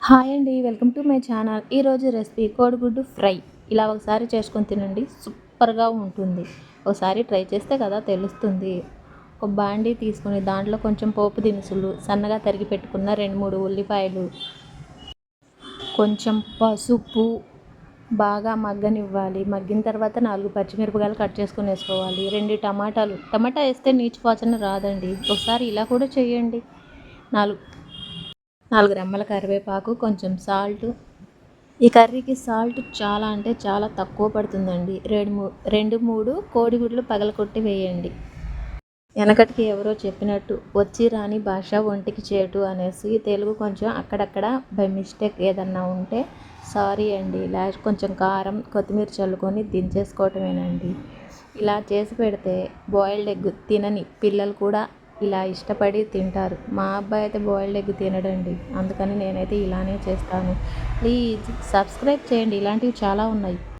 Hi అండి. Welcome to my channel. ఈరోజు recipe కోడిగుడ్డు ఫ్రై. ఇలా ఒకసారి చేసుకొని తినండి, సూపర్గా ఉంటుంది. ఒకసారి ట్రై చేస్తే కదా తెలుస్తుంది. ఒక బాండీ తీసుకొని దాంట్లో కొంచెం పోపు దినుసులు, సన్నగా తరిగి పెట్టుకున్న 2-3 ఉల్లిపాయలు, కొంచెం పసుపు, బాగా మగ్గనివ్వాలి. మగ్గిన తర్వాత 4 పచ్చిమిరపకాయలు కట్ చేసుకొని వేసుకోవాలి. 2 టమాటాలు, టమాటా వేస్తే నీచు వాసన రాదండి. ఒకసారి ఇలా కూడా చేయండి. 4 రెమ్మల కరివేపాకు, కొంచెం సాల్ట్. ఈ కర్రీకి సాల్ట్ చాలా అంటే చాలా తక్కువ పడుతుందండి. 2-3 కోడిగుడ్లు పగలకొట్టి వేయండి. వెనకటికి ఎవరో చెప్పినట్టు వచ్చి రాని భాష ఒంటికి చేటు అనేసి తెలుగు కొంచెం అక్కడక్కడ బై మిస్టేక్ ఏదన్నా ఉంటే సారీ అండి. లాస్ట్ కొంచెం కారం, కొత్తిమీర చల్లుకొని దించేసుకోవటమేనండి. ఇలా చేసి పెడితే బాయిల్డ్ ఎగ్ తినని పిల్లలు కూడా ఇలా ఇష్టపడి తింటారు. మా అబ్బాయి అయితే బాయిల్డ్ ఎగ్ తినడండి. అందుకని నేనైతే ఇలానే చేస్తాను. ప్లీజ్ సబ్స్క్రైబ్ చేయండి. ఇలాంటివి చాలా ఉన్నాయి.